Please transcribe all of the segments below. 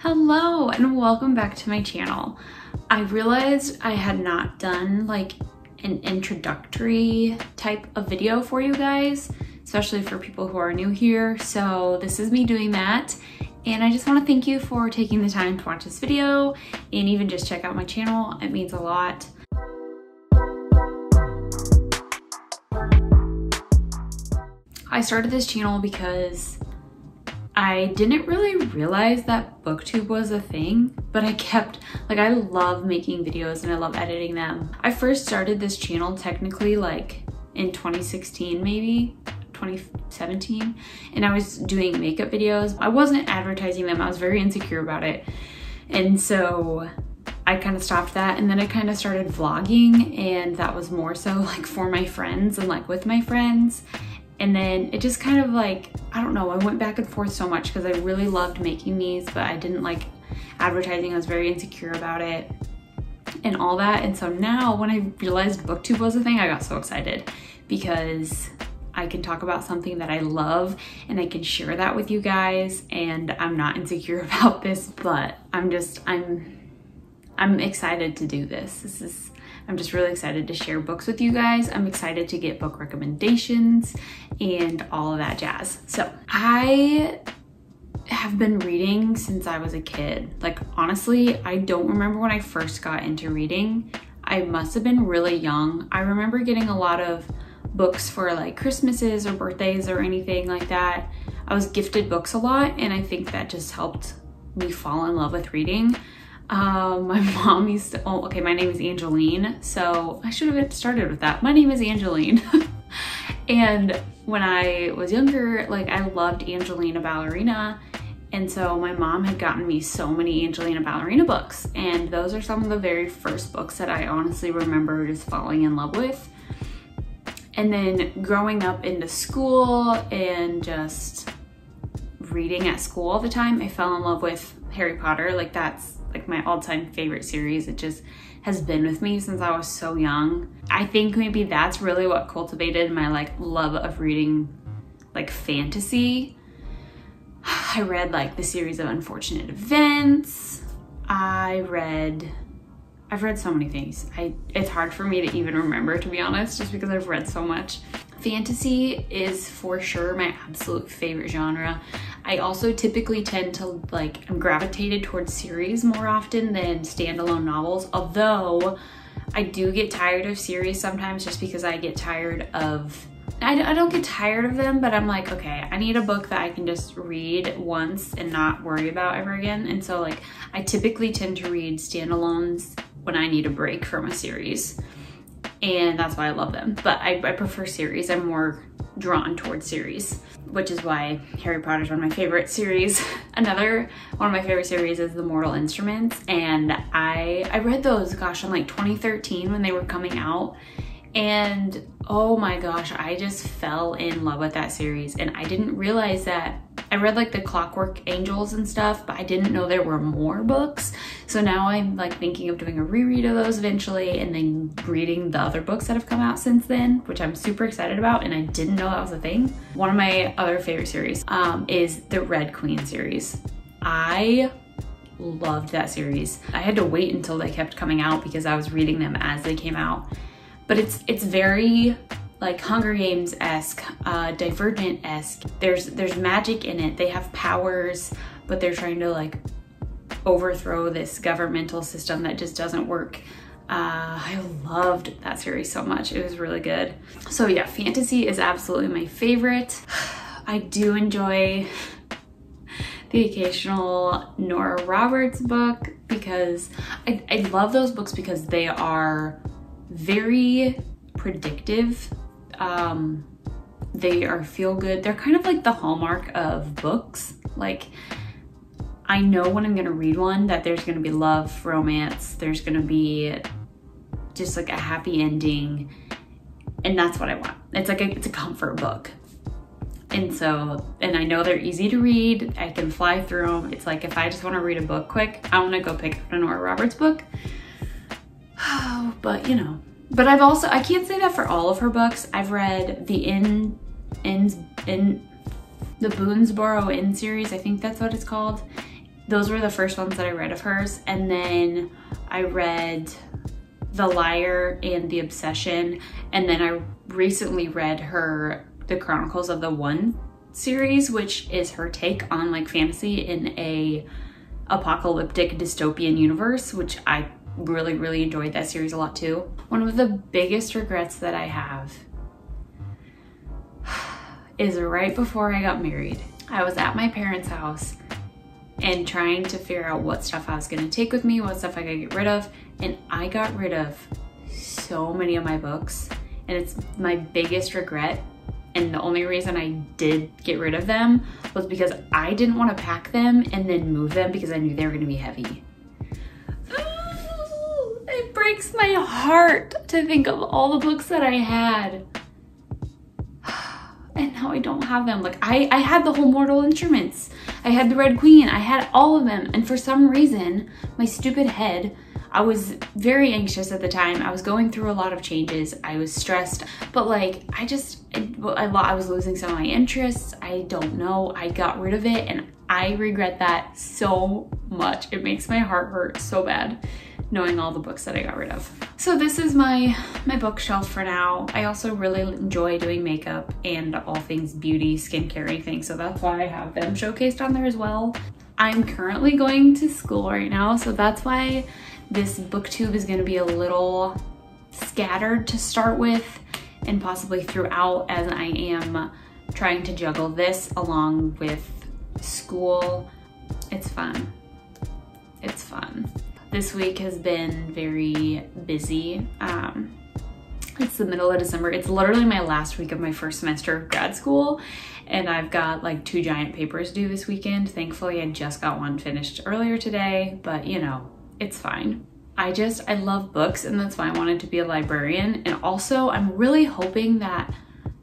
Hello and welcome back to my channel. I realized I had not done like an introductory type of video for you guys, especially for people who are new here. So this is me doing that. And I just want to thank you for taking the time to watch this video and even just check out my channel. It means a lot. I started this channel because I didn't really realize that BookTube was a thing, but I love making videos and I love editing them. I first started this channel technically like in 2016, maybe 2017, and I was doing makeup videos. I wasn't advertising them. I was very insecure about it. And so I kind of stopped that, and then I kind of started vlogging, and that was more so like for my friends and like with my friends. And then it just kind of like, I don't know, I went back and forth so much because I really loved making these, but I didn't like advertising. I was very insecure about it and all that. And so now when I realized BookTube was a thing, I got so excited because I can talk about something that I love and I can share that with you guys. And I'm not insecure about this, but I'm excited to do this. I'm just really excited to share books with you guys. I'm excited to get book recommendations and all of that jazz. So I have been reading since I was a kid. Like honestly, I don't remember when I first got into reading. I must have been really young. I remember getting a lot of books for like Christmases or birthdays or anything like that. I was gifted books a lot, and I think that just helped me fall in love with reading. My mom used to, oh, okay, my name is Angeline, so I should have started with that. My name is Angeline. And when I was younger, like I loved Angelina Ballerina. And so my mom had gotten me so many Angelina Ballerina books. And those are some of the very first books that I honestly remember just falling in love with. And then growing up into school and just reading at school all the time, I fell in love with Harry Potter. Like that's like my all-time favorite series. It just has been with me since I was so young. I think maybe that's really what cultivated my like love of reading like fantasy. I read like the series of Unfortunate Events. I've read so many things. It's hard for me to even remember, to be honest, just because I've read so much. Fantasy is for sure my absolute favorite genre. I also typically tend to like, I'm gravitated towards series more often than standalone novels, although I do get tired of series sometimes just because I get tired of, I don't get tired of them, but I'm like, okay, I need a book that I can just read once and not worry about ever again. And so like, I typically tend to read standalones when I need a break from a series. And that's why I love them. But I prefer series. I'm more drawn towards series, which is why Harry Potter is one of my favorite series. Another one of my favorite series is The Mortal Instruments. And I read those, gosh, in like 2013 when they were coming out. And oh my gosh, I just fell in love with that series. And I didn't realize that. I read like the Clockwork Angels and stuff, but I didn't know there were more books. So now I'm like thinking of doing a reread of those eventually and then reading the other books that have come out since then, which I'm super excited about, and I didn't know that was a thing. One of my other favorite series is the Red Queen series. I loved that series. I had to wait until they kept coming out because I was reading them as they came out. But it's very like Hunger Games-esque, Divergent-esque. There's magic in it. They have powers, but they're trying to like overthrow this governmental system that just doesn't work. I loved that series so much. It was really good. So yeah, fantasy is absolutely my favorite. I do enjoy the occasional Nora Roberts book because I love those books because they are very predictive. They are feel good. They're kind of like the hallmark of books. Like I know when I'm gonna read one that there's gonna be love, romance, there's gonna be just like a happy ending, and that's what I want. It's like it's a comfort book. And so, and I know they're easy to read. I can fly through them. It's like if I just want to read a book quick, I want to go pick up a Nora Roberts book. But you know. But I can't say that for all of her books. I've read the the Boonesboro Inn series, I think that's what it's called. those were the first ones that I read of hers. And then I read The Liar and The Obsession. And then I recently read her The Chronicles of the One series, which is her take on like fantasy in a apocalyptic dystopian universe, which I really enjoyed that series a lot too. One of the biggest regrets that I have is right before I got married. I was at my parents' house and trying to figure out what stuff I was gonna take with me, what stuff I could get rid of, and I got rid of so many of my books, and it's my biggest regret. And the only reason I did get rid of them was because I didn't want to pack them and then move them because I knew they were gonna be heavy. It breaks my heart to think of all the books that I had. And now I don't have them. Like I had the whole Mortal Instruments. I had the Red Queen. I had all of them. And for some reason, my stupid head, I was very anxious at the time. I was going through a lot of changes. I was stressed, but like, I was losing some of my interests. I don't know. I got rid of it and I regret that so much. It makes my heart hurt so bad knowing all the books that I got rid of. So this is my bookshelf for now. I also really enjoy doing makeup and all things beauty, skincare, anything. So that's why I have them showcased on there as well. I'm currently going to school right now, so that's why this booktube is gonna be a little scattered to start with and possibly throughout, as I am trying to juggle this along with school. It's fun. It's fun. This week has been very busy. It's the middle of December. It's literally my last week of my first semester of grad school, and I've got like 2 giant papers due this weekend. Thankfully, I just got one finished earlier today, but you know, it's fine. I love books, and that's why I wanted to be a librarian. And also I'm really hoping that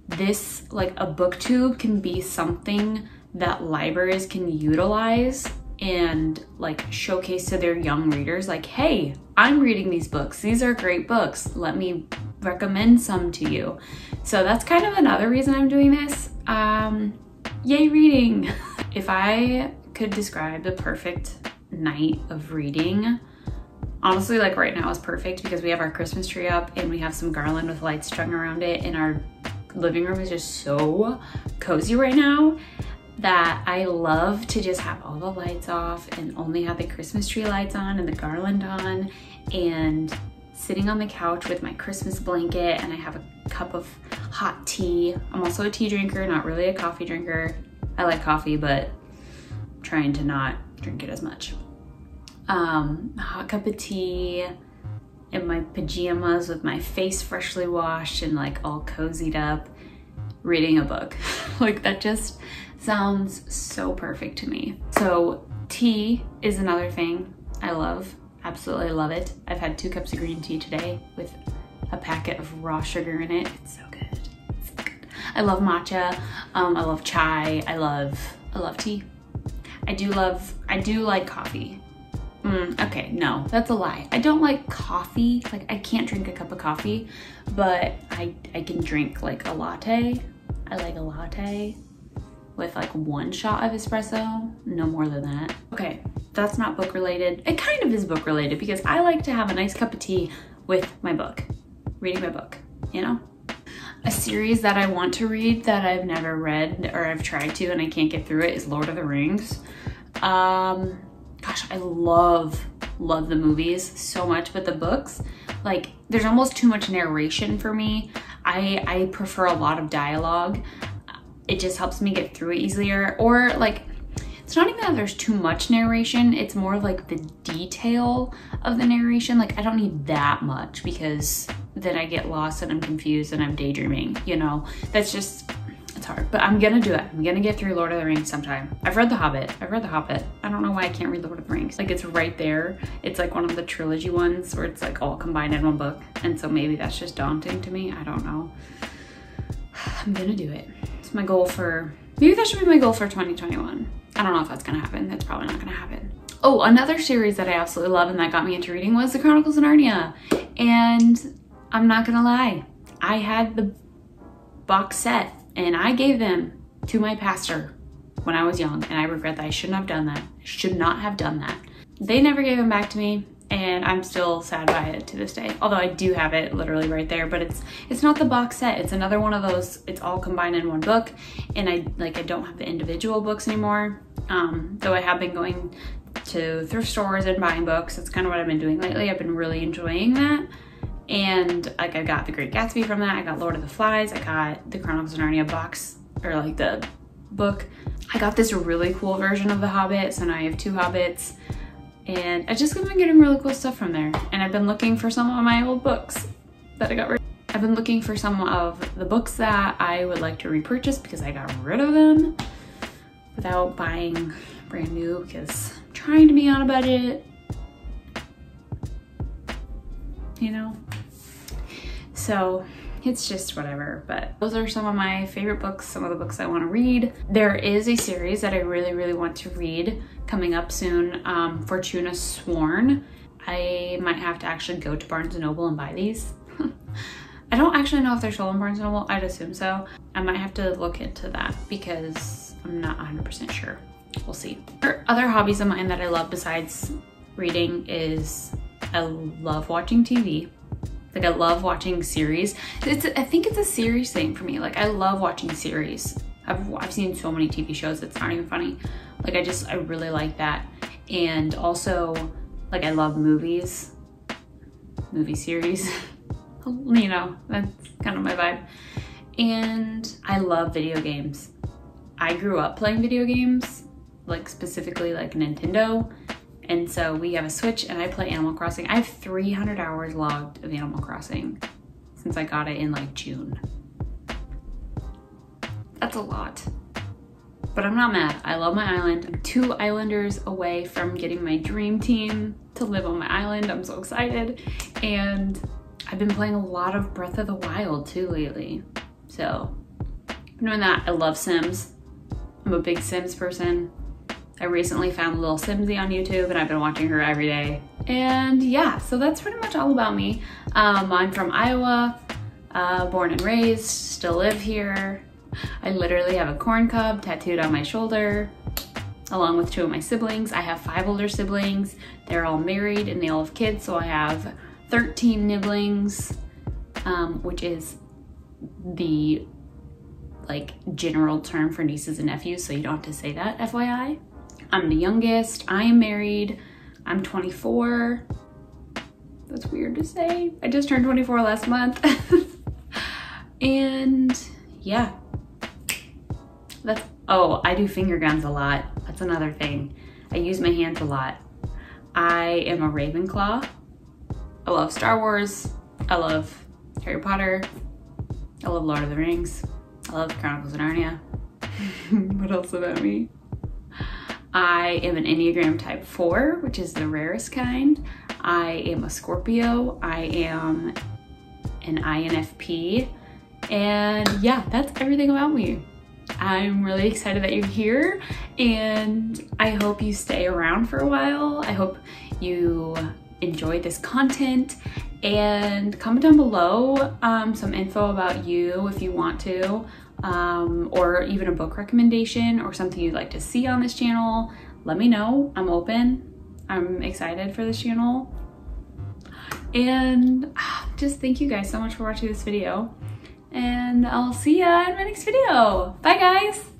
this, like a booktube, can be something that libraries can utilize and like showcase to their young readers, like, hey, I'm reading these books. These are great books. Let me recommend some to you. So that's kind of another reason I'm doing this. Yay reading. If I could describe the perfect night of reading, honestly, like right now is perfect because we have our Christmas tree up and we have some garland with lights strung around it, and our living room is just so cozy right now that I love to just have all the lights off and only have the Christmas tree lights on and the garland on, and sitting on the couch with my Christmas blanket, and I have a cup of hot tea. I'm also a tea drinker, not really a coffee drinker. I like coffee, but I'm trying to not drink it as much. Hot cup of tea in my pajamas with my face freshly washed and like all cozied up, reading a book. Like that just sounds so perfect to me. So tea is another thing I love, absolutely love it. I've had 2 cups of green tea today with a packet of raw sugar in it. It's so good, it's so good. I love matcha, I love chai, I love tea. I do like coffee. Okay, no, that's a lie. I don't like coffee. Like I can't drink a cup of coffee, but I can drink like a latte. I like a latte with like 1 shot of espresso, no more than that. Okay, that's not book related. It kind of is book related because I like to have a nice cup of tea with my book, reading my book, you know? A series that I want to read that I've never read, or I've tried to and I can't get through it, is Lord of the Rings. Gosh, I love the movies so much, but the books, like there's almost too much narration for me. I prefer a lot of dialogue. It just helps me get through it easier. Or like, it's not even that there's too much narration, it's more like the detail of the narration. Like I don't need that much because then I get lost and I'm confused and I'm daydreaming, you know? That's just, it's hard, but I'm gonna do it. I'm gonna get through Lord of the Rings sometime. I've read The Hobbit. I don't know why I can't read Lord of the Rings. Like it's right there. It's like one of the trilogy ones where it's like all combined in one book. And so maybe that's just daunting to me. I don't know. I'm gonna do it. It's my goal for, maybe that should be my goal for 2021. I don't know if that's gonna happen. That's probably not gonna happen. Oh, another series that I absolutely love and that got me into reading was The Chronicles of Narnia. And I'm not gonna lie, I had the box set and I gave them to my pastor when I was young, and I regret that I shouldn't have done that. Should not have done that. They never gave them back to me, and I'm still sad by it to this day. Although I do have it literally right there, but it's not the box set. It's another one of those, it's all combined in one book, and I don't have the individual books anymore. Though I have been going to thrift stores and buying books. That's kind of what I've been doing lately. I've been really enjoying that. And like I got The Great Gatsby from that. I got Lord of the Flies. I got the Chronicles of Narnia box, or like the book. I got this really cool version of The Hobbit, so now I have 2 Hobbits. And I just been getting really cool stuff from there. And I've been looking for some of my old books that I got rid of. I've been looking for some of the books that I would like to repurchase because I got rid of them without buying brand new, because I'm trying to be on a budget, you know? So it's just whatever, but those are some of my favorite books, some of the books I want to read. There is a series that I really want to read coming up soon, Fortuna Sworn. I might have to actually go to Barnes & Noble and buy these. I don't actually know if they're sold in Barnes & Noble. I'd assume so. I might have to look into that because I'm not 100% sure. We'll see. Other hobbies of mine that I love besides reading is I love watching TV. Like I love watching series. I think it's a series thing for me. Like I love watching series. I've seen so many TV shows, it's not even funny. Like I really like that. And also like I love movies, movie series. You know, that's kind of my vibe. And I love video games. I grew up playing video games, like specifically like Nintendo. And so we have a Switch and I play Animal Crossing. I have 300 hours logged of Animal Crossing since I got it in like June. That's a lot, but I'm not mad. I love my island. I'm 2 islanders away from getting my dream team to live on my island. I'm so excited. And I've been playing a lot of Breath of the Wild too lately. So I'm doing that. I love Sims. I'm a big Sims person. I recently found Little Simsy on YouTube and I've been watching her every day. And yeah, so that's pretty much all about me. I'm from Iowa, born and raised, still live here. I literally have a corn cob tattooed on my shoulder, along with 2 of my siblings. I have 5 older siblings. They're all married and they all have kids, so I have 13 nibblings, which is the like general term for nieces and nephews, so you don't have to say that, FYI. I'm the youngest. I am married. I'm 24. That's weird to say. I just turned 24 last month. And yeah, I do finger guns a lot. That's another thing. I use my hands a lot. I am a Ravenclaw. I love Star Wars. I love Harry Potter. I love Lord of the Rings. I love the Chronicles of Narnia. What else about me? I am an Enneagram type 4, which is the rarest kind. I am a Scorpio. I am an INFP. And yeah, that's everything about me. I'm really excited that you're here and I hope you stay around for a while. I hope you enjoy this content, and comment down below some info about you if you want to. Or even a book recommendation or something you'd like to see on this channel. Let me know. I'm open. I'm excited for this channel. And just thank you guys so much for watching this video. And I'll see ya in my next video. Bye guys!